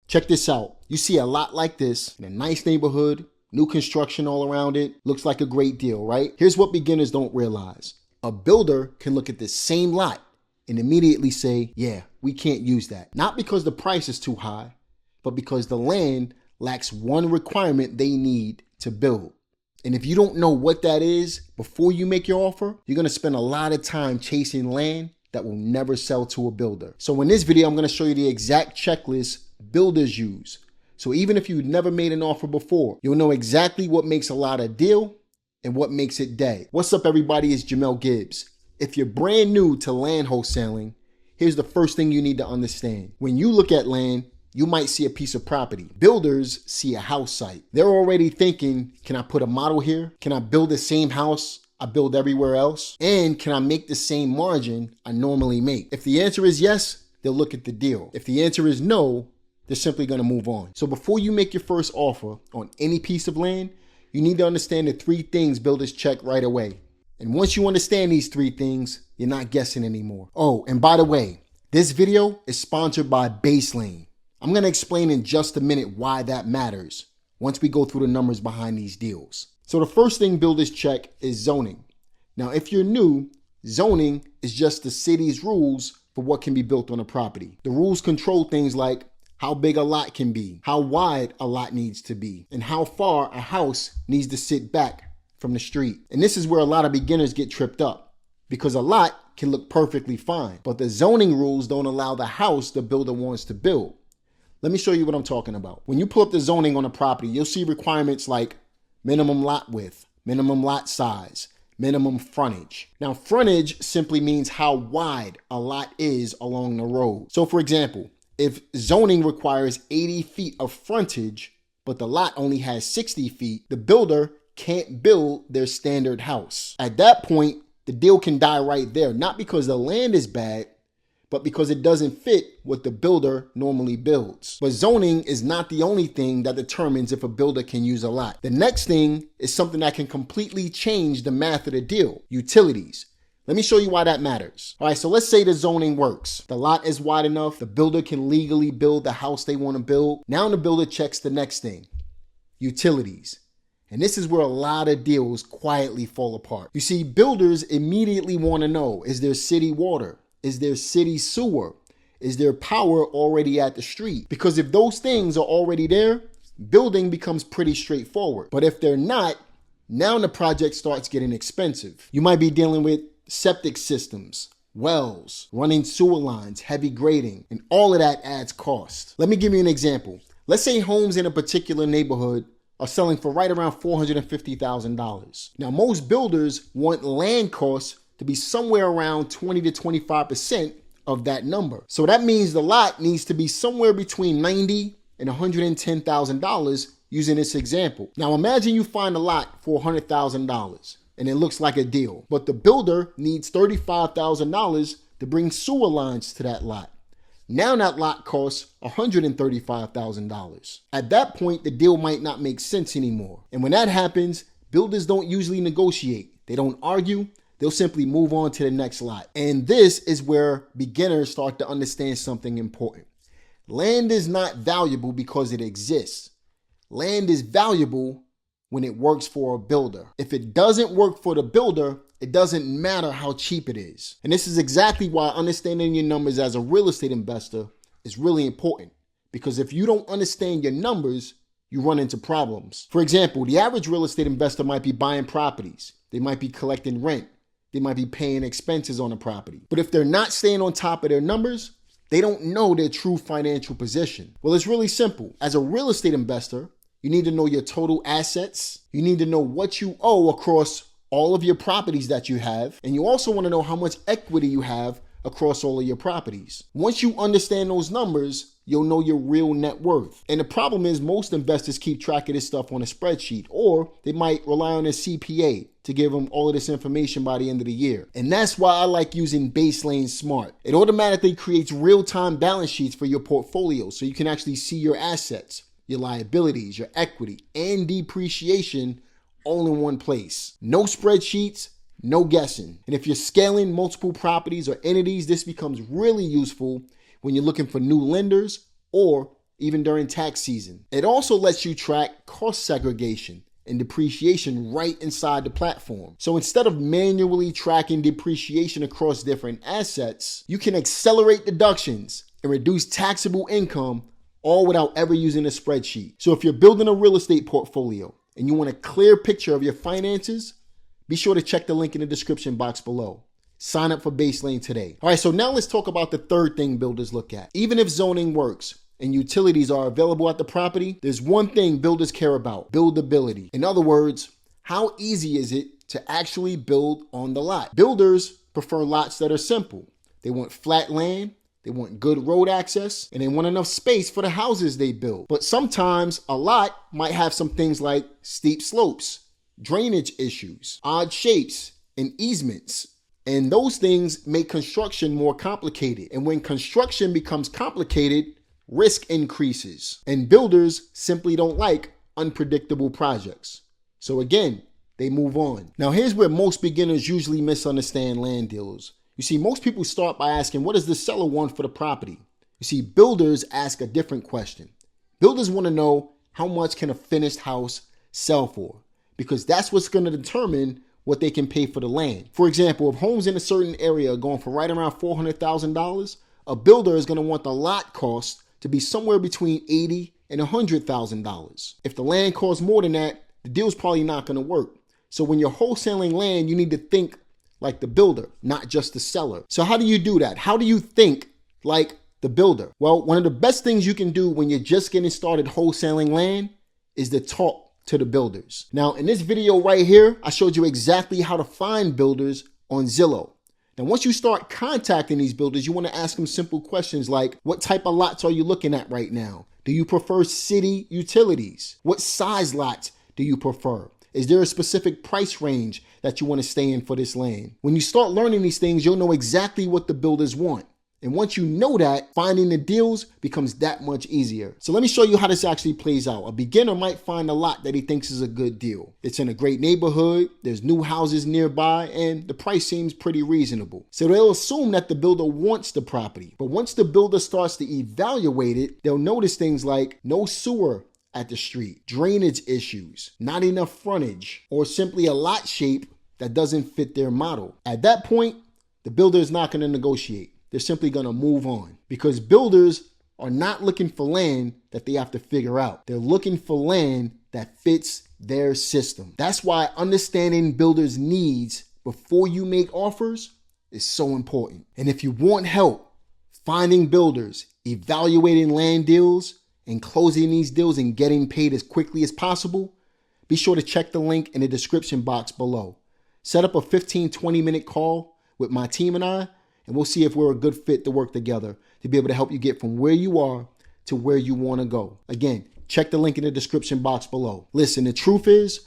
Check this out. You see a lot like this in a nice neighborhood, new construction all around it. Looks like a great deal, right? Here's what beginners don't realize. A builder can look at the same lot and immediately say, yeah, we can't use that. Not because the price is too high, but because the land lacks one requirement they need to build. And if you don't know what that is before you make your offer, you're gonna spend a lot of time chasing land that will never sell to a builder. So in this video, I'm gonna show you the exact checklist builders use. So even if you've never made an offer before, you'll know exactly what makes a lot a deal and what makes it dead. What's up, everybody? It's Jamel Gibbs. If you're brand new to land wholesaling, here's the first thing you need to understand. When you look at land, you might see a piece of property. Builders see a house site. They're already thinking, can I put a model here? Can I build the same house I build everywhere else? And can I make the same margin I normally make? If the answer is yes, they'll look at the deal. If the answer is no, they're simply gonna move on. So before you make your first offer on any piece of land, you need to understand the 3 things builders check right away. And once you understand these 3 things, you're not guessing anymore. Oh, and by the way, this video is sponsored by Baselane. I'm gonna explain in just a minute why that matters once we go through the numbers behind these deals. So the first thing builders check is zoning. Now, if you're new, zoning is just the city's rules for what can be built on a property. The rules control things like how big a lot can be, how wide a lot needs to be, and how far a house needs to sit back from the street. And this is where a lot of beginners get tripped up, because a lot can look perfectly fine, but the zoning rules don't allow the house the builder wants to build. Let me show you what I'm talking about. When you pull up the zoning on a property, you'll see requirements like minimum lot width, minimum lot size, minimum frontage. Now, frontage simply means how wide a lot is along the road. So for example, if zoning requires 80 feet of frontage, but the lot only has 60 feet, the builder can't build their standard house. At that point, the deal can die right there, not because the land is bad, but because it doesn't fit what the builder normally builds. But zoning is not the only thing that determines if a builder can use a lot. The next thing is something that can completely change the math of the deal: utilities. Let me show you why that matters. All right, so let's say the zoning works. The lot is wide enough, the builder can legally build the house they want to build. Now the builder checks the next thing: utilities. And this is where a lot of deals quietly fall apart. You see, builders immediately want to know, is there city water? Is there city sewer? Is there power already at the street? Because if those things are already there, building becomes pretty straightforward. But if they're not, now the project starts getting expensive. You might be dealing with septic systems, wells, running sewer lines, heavy grading, and all of that adds cost. Let me give you an example. Let's say homes in a particular neighborhood are selling for right around $450,000. Now, most builders want land costs to be somewhere around 20 to 25% of that number. So that means the lot needs to be somewhere between $90,000 and $110,000 using this example. Now imagine you find a lot for $100,000 and it looks like a deal, but the builder needs $35,000 to bring sewer lines to that lot. Now that lot costs $135,000. At that point, the deal might not make sense anymore. And when that happens, builders don't usually negotiate. They don't argue. They'll simply move on to the next lot. And this is where beginners start to understand something important. Land is not valuable because it exists. Land is valuable when it works for a builder. If it doesn't work for the builder, it doesn't matter how cheap it is. And this is exactly why understanding your numbers as a real estate investor is really important. Because if you don't understand your numbers, you run into problems. For example, the average real estate investor might be buying properties. They might be collecting rent. They might be paying expenses on a property. But if they're not staying on top of their numbers, they don't know their true financial position. Well, it's really simple. As a real estate investor, you need to know your total assets. You need to know what you owe across all of your properties that you have. And you also want to know how much equity you have across all of your properties. Once you understand those numbers, you'll know your real net worth. And the problem is most investors keep track of this stuff on a spreadsheet, or they might rely on a CPA to give them all of this information by the end of the year. And that's why I like using Baselane Smart. It automatically creates real-time balance sheets for your portfolio so you can actually see your assets, your liabilities, your equity, and depreciation all in one place. No spreadsheets, no guessing. And if you're scaling multiple properties or entities, this becomes really useful when you're looking for new lenders or even during tax season. It also lets you track cost segregation and depreciation right inside the platform. So instead of manually tracking depreciation across different assets, you can accelerate deductions and reduce taxable income all without ever using a spreadsheet. So if you're building a real estate portfolio and you want a clear picture of your finances, be sure to check the link in the description box below. Sign up for Baselane today. All right, so now let's talk about the third thing builders look at. Even if zoning works and utilities are available at the property, there's one thing builders care about: buildability. In other words, how easy is it to actually build on the lot? Builders prefer lots that are simple. They want flat land, they want good road access, and they want enough space for the houses they build. But sometimes a lot might have some things like steep slopes, drainage issues, odd shapes, and easements. And those things make construction more complicated. And when construction becomes complicated, risk increases. And builders simply don't like unpredictable projects. So again, they move on. Now here's where most beginners usually misunderstand land deals. You see, most people start by asking, what does the seller want for the property? You see, builders ask a different question. Builders want to know, how much can a finished house sell for? Because that's what's going to determine what they can pay for the land. For example, if homes in a certain area are going for right around $400,000, a builder is going to want the lot cost to be somewhere between $80,000 and $100,000. If the land costs more than that, the deal's probably not going to work. So when you're wholesaling land, you need to think like the builder, not just the seller. So how do you do that? How do you think like the builder? Well, one of the best things you can do when you're just getting started wholesaling land is to talk to the builders. Now, in this video right here, I showed you exactly how to find builders on Zillow. Now, once you start contacting these builders, you want to ask them simple questions like, what type of lots are you looking at right now? Do you prefer city utilities? What size lots do you prefer? Is there a specific price range that you want to stay in for this land? When you start learning these things, you'll know exactly what the builders want. And once you know that, finding the deals becomes that much easier. So let me show you how this actually plays out. A beginner might find a lot that he thinks is a good deal. It's in a great neighborhood, there's new houses nearby, and the price seems pretty reasonable. So they'll assume that the builder wants the property. But once the builder starts to evaluate it, they'll notice things like no sewer at the street, drainage issues, not enough frontage, or simply a lot shape that doesn't fit their model. At that point, the builder is not going to negotiate. They're simply going to move on, because builders are not looking for land that they have to figure out. They're looking for land that fits their system. That's why understanding builders' needs before you make offers is so important. And if you want help finding builders, evaluating land deals, and closing these deals and getting paid as quickly as possible, be sure to check the link in the description box below. Set up a 15-20 minute call with my team and I, and we'll see if we're a good fit to work together to be able to help you get from where you are to where you want to go. Again, check the link in the description box below. Listen, the truth is,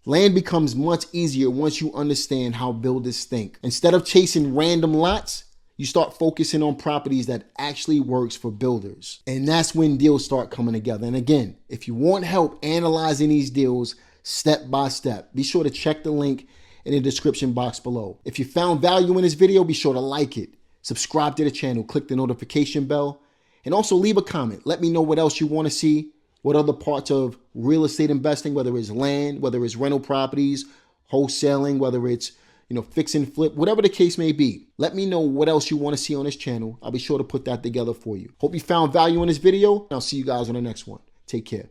land becomes much easier once you understand how builders think. Instead of chasing random lots, you start focusing on properties that actually works for builders. And that's when deals start coming together. And again, if you want help analyzing these deals step by step, be sure to check the link in the description box below. If you found value in this video, be sure to like it, subscribe to the channel, click the notification bell, and also leave a comment. Let me know what else you want to see, what other parts of real estate investing, whether it's land, whether it's rental properties, wholesaling, whether it's fix and flip, whatever the case may be. Let me know what else you want to see on this channel. I'll be sure to put that together for you. Hope you found value in this video, and I'll see you guys on the next one. Take care.